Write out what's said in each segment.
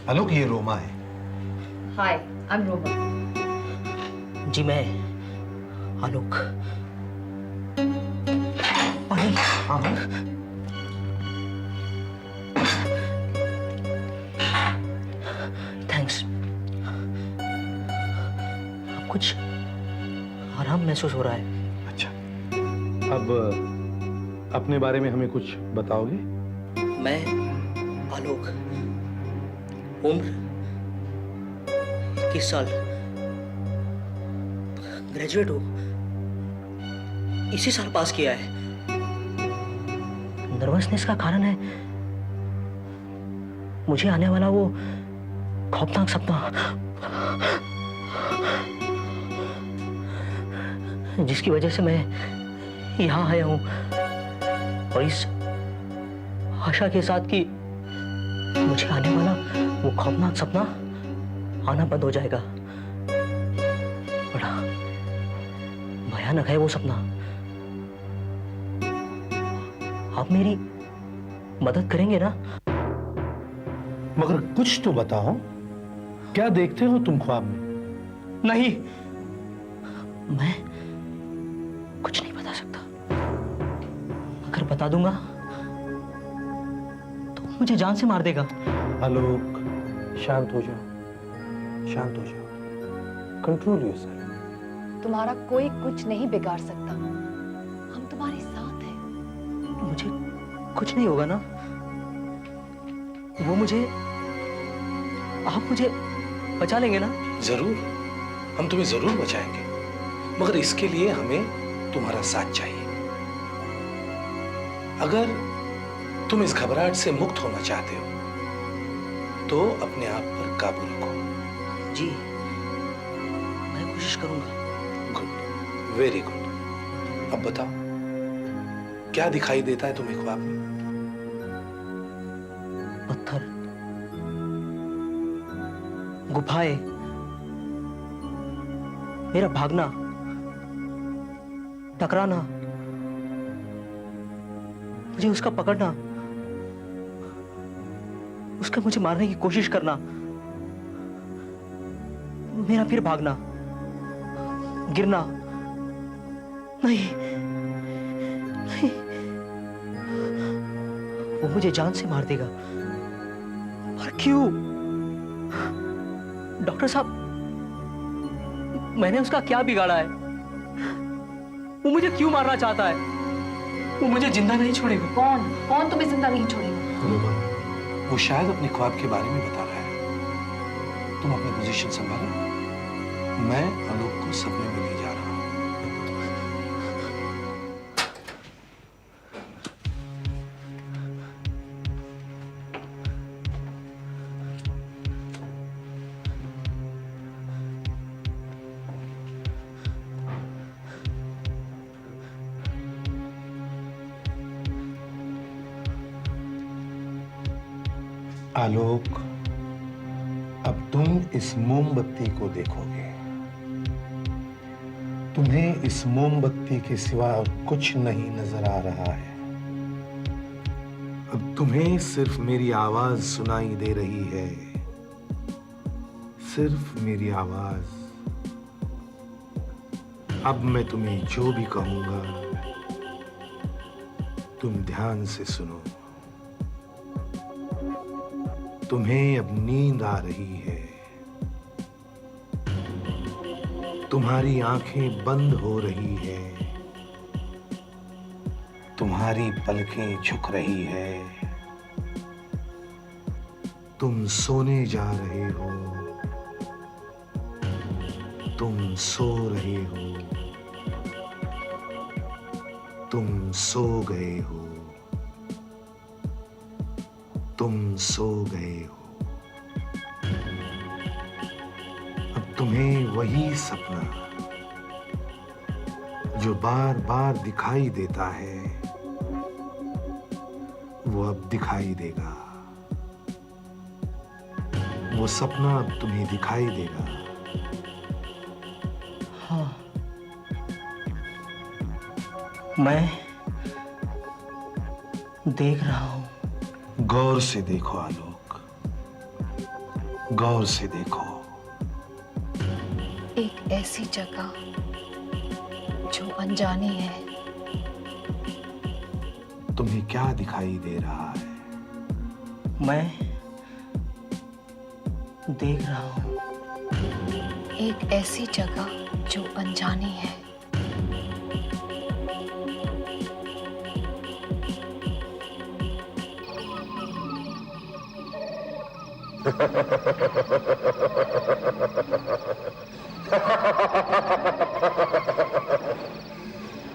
आलोक, ये रोमा है। हाय, I am Roma. जी मैं आलोक। पानी। हाँ हाँ। थैंक्स। अब कुछ आराम महसूस हो रहा है। अच्छा, अब अपने बारे में हमें कुछ बताओगे? मैं आलोक, उम्र 21 साल, ग्रेजुएट हूँ, इसी साल पास किया है। नर्वसनेस का कारण है मुझे आने वाला वो खौफनाक सपना, जिसकी वजह से मैं यहां आया हूं, और इस आशा के साथ कि मुझे आने वाला वो खौफनाक सपना आना बंद हो जाएगा। बड़ा भयानक है वो सपना। आप मेरी मदद करेंगे ना? मगर कुछ तो बताओ, क्या देखते हो तुम ख्वाब में? नहीं, मैं कुछ नहीं बता सकता। अगर बता दूंगा तो मुझे जान से मार देगा। आलोक, शांत हो जाओ, शांत हो जाओ, कंट्रोल योरसेल्फ। तुम्हारा कोई कुछ नहीं बिगाड़ सकता, हम तुम्हारे साथ हैं। मुझे कुछ नहीं होगा ना? वो मुझे, आप मुझे बचा लेंगे ना? जरूर, हम तुम्हें जरूर बचाएंगे, मगर इसके लिए हमें तुम्हारा साथ चाहिए। अगर तुम इस घबराहट से मुक्त होना चाहते हो तो अपने आप पर काबू रखो। जी, मैं कोशिश करूंगा। Good, very good. अब बताओ, क्या दिखाई देता है तुम्हें ख्वाब में? पत्थर, गुफाएं, मेरा भागना, टकराना, मुझे उसका पकड़ना, उसका मुझे मारने की कोशिश करना, मेरा फिर भागना, गिरना। नहीं, नहीं, वो मुझे जान से मार देगा। पर क्यों? डॉक्टर साहब, मैंने उसका क्या बिगाड़ा है? वो मुझे क्यों मारना चाहता है? वो मुझे जिंदा नहीं छोड़ेगा। कौन तुम्हें जिंदा नहीं छोड़ेगा? रोमा, वो शायद अपने ख्वाब के बारे में बता रहा है। तुम अपनी पोजीशन संभालो, मैं आलोक को सपने में ले जा रहा हूं। आलोक, अब तुम इस मोमबत्ती को देखोगे। तुम्हें इस मोमबत्ती के सिवा कुछ नहीं नजर आ रहा है। अब तुम्हें सिर्फ मेरी आवाज सुनाई दे रही है, सिर्फ मेरी आवाज। अब मैं तुम्हें जो भी कहूंगा तुम ध्यान से सुनो। तुम्हें अब नींद आ रही है, तुम्हारी आंखें बंद हो रही है, तुम्हारी पलकें झुक रही है, तुम सोने जा रहे हो, तुम सो रहे हो, तुम सो गए हो, तुम सो गए हो। अब तुम्हें वही सपना जो बार बार दिखाई देता है वो अब दिखाई देगा। वो सपना अब तुम्हें दिखाई देगा। हाँ, मैं देख रहा हूं। गौर से देखो आलोक, गौर से देखो। एक ऐसी जगह जो अनजानी है। तुम्हें क्या दिखाई दे रहा है? मैं देख रहा हूं। एक ऐसी जगह जो अनजानी है।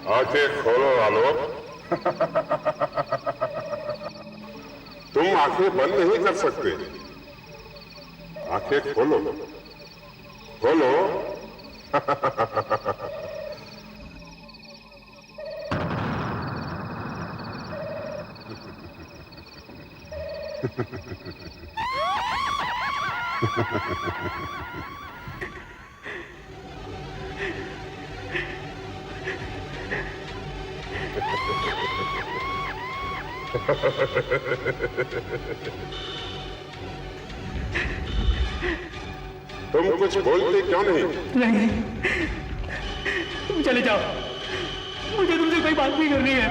आंखें खोलो आलोक। तुम आंखें बंद नहीं कर सकते। आंखें खोलो खोलो। तुम कुछ बोलते क्यों नहीं? नहीं, तुम चले जाओ, मुझे तुमसे कोई बात नहीं करनी है।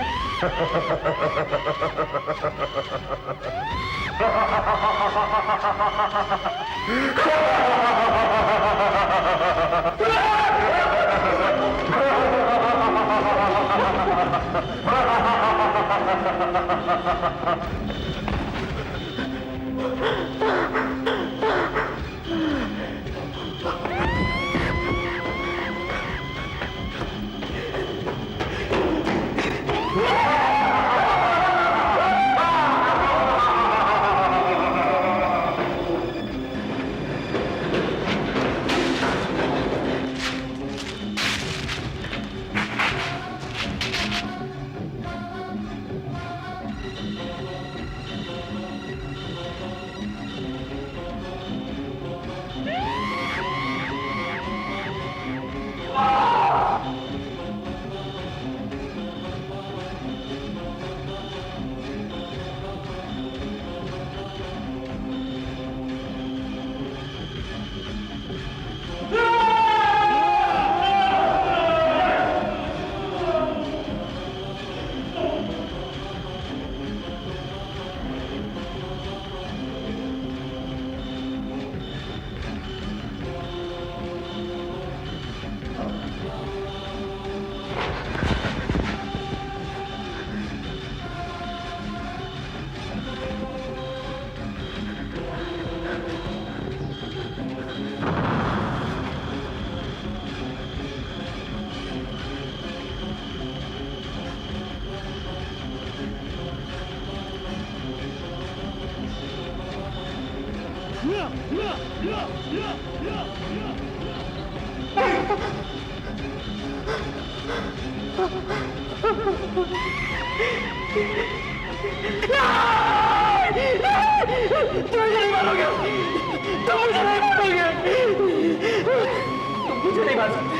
मुझे नहीं मार सकते।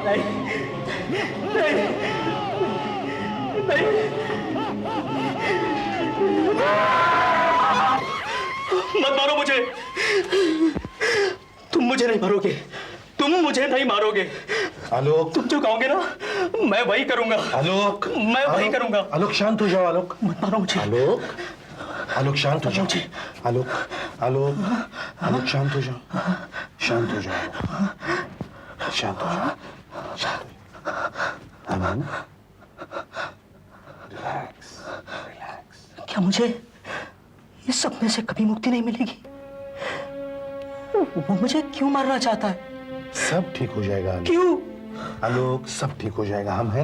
नहीं, नहीं, नहीं। मत मारो मुझे। तुम मुझे नहीं मारोगे। तुम मुझे नहीं मारोगे। आलोक, तुम जो कहोगे ना, मैं वही करूंगा। आलोक, मैं वही करूंगा। आलोक शांत हो जाओ। आलोक मत मारो मुझे। आलोक, आलोक शांत हो जाओ। आलोक, आलोक, आलोक शांत हो जाओ। शांत हो जाओ। शांत हो जाओ। शांत हो जाओ। अमन, रिलैक्स, रिलैक्स। क्या मुझे इस सपने से कभी मुक्ति नहीं मिलेगी? वो मुझे क्यों मारना चाहता है? सब ठीक हो जाएगा आलोक। क्यों? आलोक, सब ठीक हो जाएगा। हम हैं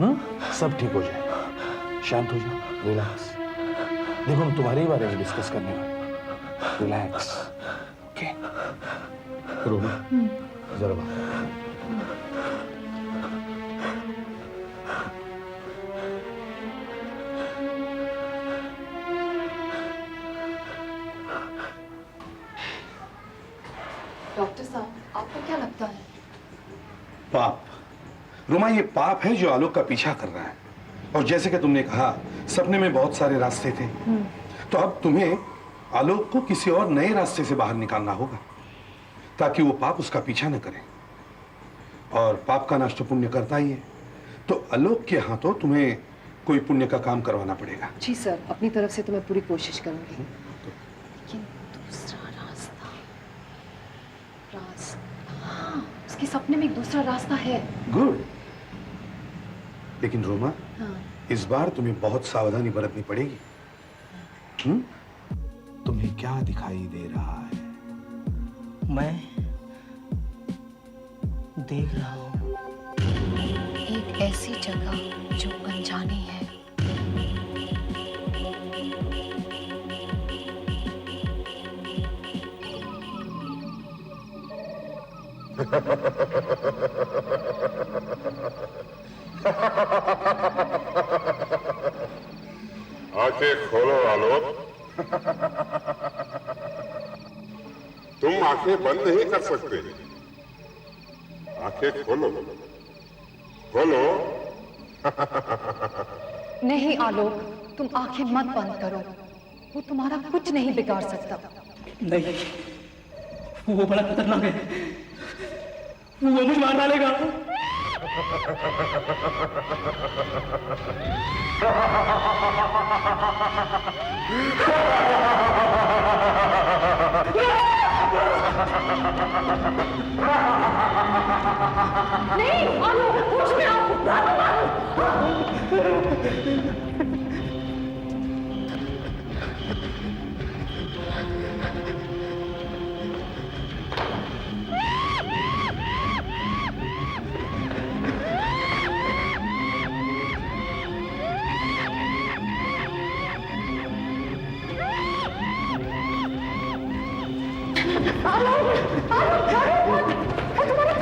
ना? सब ठीक हो जाएगा। शांत हो जाओ, रिलैक्स। देखो, हम तुम्हारे बारे में डिस्कस करने वाले। Relax, okay? रोमा, जरा बाहर। डॉक्टर साहब, आपको क्या लगता है? पाप, रोमा, ये पाप है जो आलोक का पीछा कर रहा है। और जैसे कि तुमने कहा, सपने में बहुत सारे रास्ते थे। तो अब तुम्हें आलोक को किसी और नए रास्ते से बाहर निकालना होगा ताकि वो पाप उसका पीछा न करे। और पाप का नाश तो पुण्य करता ही है, तो आलोक के हाथों तुम्हें कोई पुण्य का काम करवाना पड़ेगा। जी सर, अपनी तरफ से तो मैं पूरी कोशिश करूंगी। लेकिन दूसरा रास्ता, हाँ, उसके सपने में एक दूसरा रास्ता है। गुड। लेकिन रोमा, हाँ। इस बार तुम्हें बहुत सावधानी बरतनी पड़ेगी। तुम्हें क्या दिखाई दे रहा है? मैं देख रहा हूँ एक ऐसी जगह जो अनजानी है। आंखें खोलो आलोक। तुम आंखें बंद नहीं कर सकते। आंखें खोलो, खोलो। नहीं आलोक, तुम आंखें मत बंद करो। वो तुम्हारा कुछ नहीं बिगाड़ सकता। नहीं, वो बड़ा खतरनाक है, वो मुझे मार डालेगा। नहीं आलोक, कुछ भी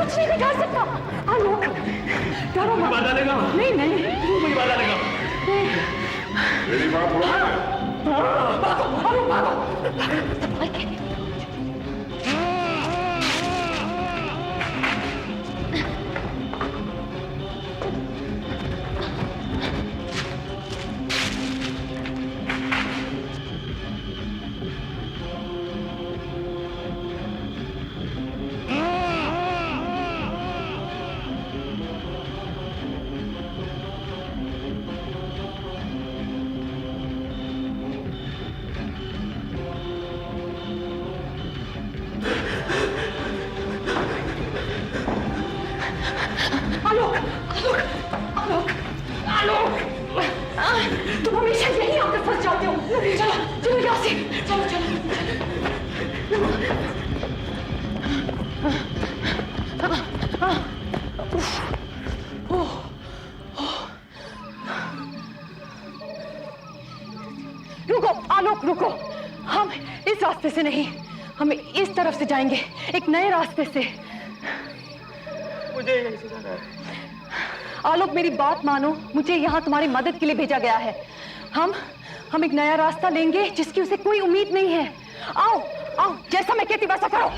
कुछ नहीं बिगाड़ सकता। आलोक, डरो मत। मार डालेगा। नहीं नहीं, वो मुझे मार डालेगा। मेरी बात हो रही है। तुम हमेशा यही आकर फंस जाते हो। चलो चलो यहाँ से, चलो चलो। रुको आलोक, रुको। हम इस रास्ते से नहीं, हम इस तरफ से जाएंगे, एक नए रास्ते से। मुझे यहीं से जाना है। आलोक मेरी बात मानो, मुझे यहाँ तुम्हारी मदद के लिए भेजा गया है। हम एक नया रास्ता लेंगे जिसकी उसे कोई उम्मीद नहीं है। आओ आओ, जैसा मैं कहती वैसा करो।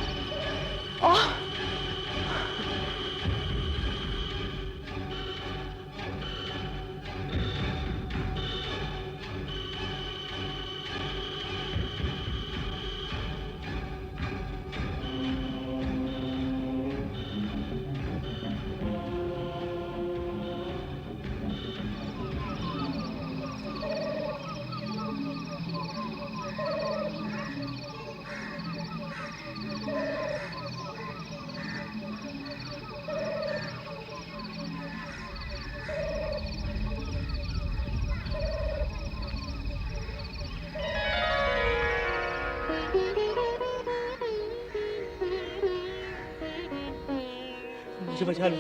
मुझे बचा लो,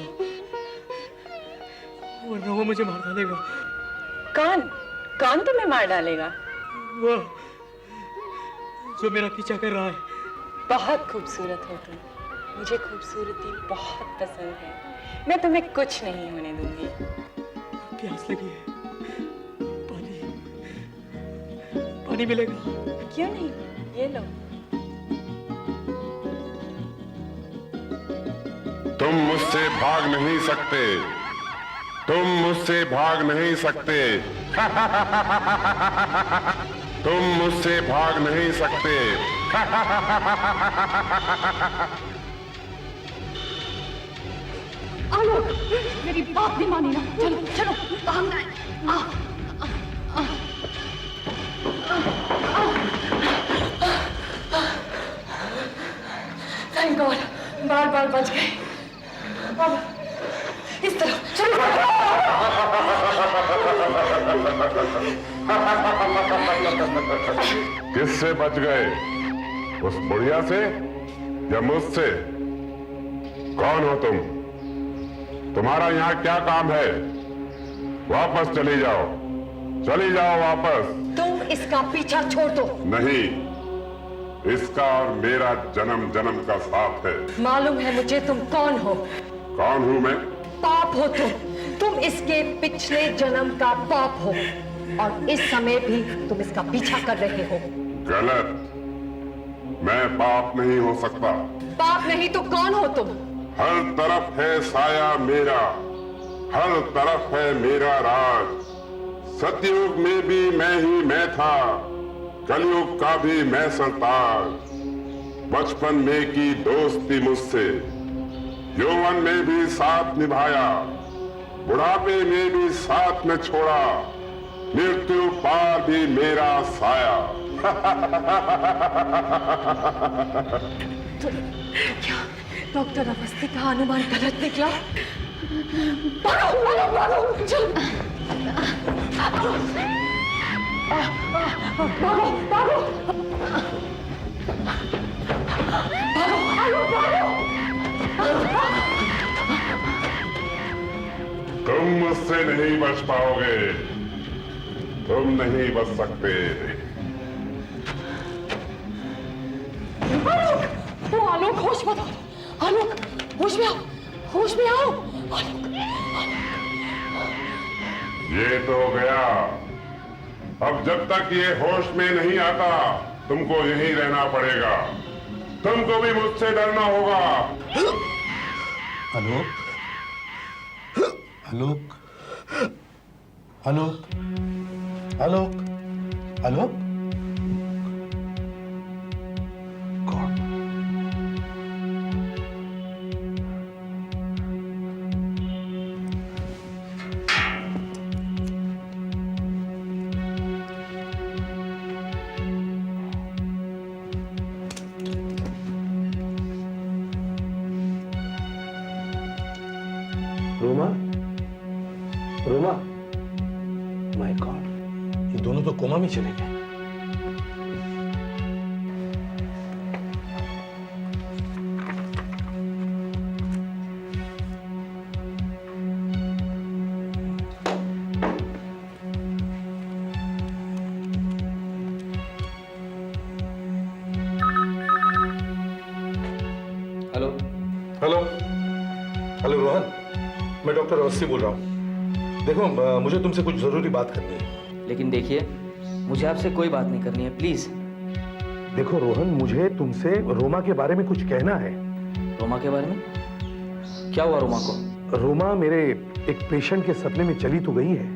वरना वो मुझे मार डालेगा। कौन तुम्हें मार डालेगा? वो जो मेरा पीछा कर रहा है। बहुत खूबसूरत हो तुम, मुझे खूबसूरती बहुत पसंद है। मैं तुम्हें कुछ नहीं होने दूंगी। प्यास लगी है, पानी मिलेगा? क्यों नहीं, ये लो। तुम मुझसे भाग नहीं सकते, तुम मुझसे भाग नहीं सकते। तुम मुझसे भाग नहीं सकते। आलोक, मेरी बात नहीं मानी ना। चलो चलो काम जाए। थैंक गॉड, बार बच गए। अब इस तरफ चलो। किससे बच गए? उस बुढ़िया से या मुझसे? कौन हो तुम? तुम्हारा यहाँ क्या काम है? वापस चली जाओ वापस। तुम इसका पीछा छोड़ दो। नहीं, इसका और मेरा जन्म जन्म का साथ है। मालूम है मुझे तुम कौन हो। कौन हूं मैं? पाप हो तुम इसके पिछले जन्म का पाप हो, और इस समय भी तुम इसका पीछा कर रहे हो। गलत, मैं पाप नहीं हो सकता। पाप नहीं तो कौन हो तुम? हर तरफ है साया मेरा, हर तरफ है मेरा राज। सतयुग में भी मैं ही मैं था, कलयुग का भी मैं सरताज। बचपन में की दोस्ती मुझसे, यौवन में भी साथ निभाया, बुढ़ापे में भी साथ न छोड़ा, मृत्यु पार भी मेरा साया। क्या डॉक्टर अवस्थी का अनुमान गलत निकला? भागो, चलो। भागो। तुम मुझसे नहीं बच पाओगे, तुम नहीं बच सकते। आलोक, होश में आओ। आलोक, होश में आओ, होश में आओ। ये तो हो गया। अब जब तक ये होश में नहीं आता, तुमको यहीं रहना पड़ेगा। तुमको भी मुझसे डरना होगा। आलोक, आलोक, आलोक, आलोक, आलोक। कौन? रोमा, रोमा, माय गॉड, ये दोनों तो कोमा में चले गए। हेलो हेलो, हेलो रोहन, मैं डॉक्टर अवस्थी बोल रहा हूँ। देखो, मुझे तुमसे कुछ जरूरी बात करनी है। लेकिन देखिए, मुझे आपसे कोई बात नहीं करनी है, प्लीज। देखो रोहन, मुझे तुमसे रोमा के बारे में कुछ कहना है। रोमा के बारे में? क्या हुआ रोमा को? रोमा मेरे एक पेशेंट के सपने में चली तो गई है,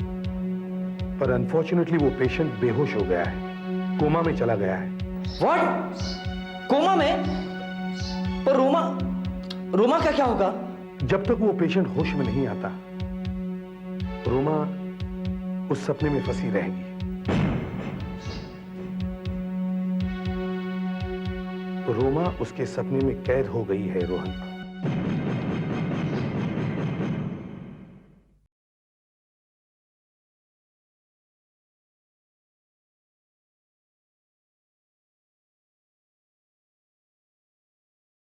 पर अनफॉर्चुनेटली वो पेशेंट बेहोश हो गया है, कोमा में चला गया है। व्हाट? कोमा में? पर रोमा का क्या होगा? जब तक वो पेशेंट होश में नहीं आता, रोमा उस सपने में फंसी रहेगी। रोमा उसके सपने में कैद हो गई है रोहन।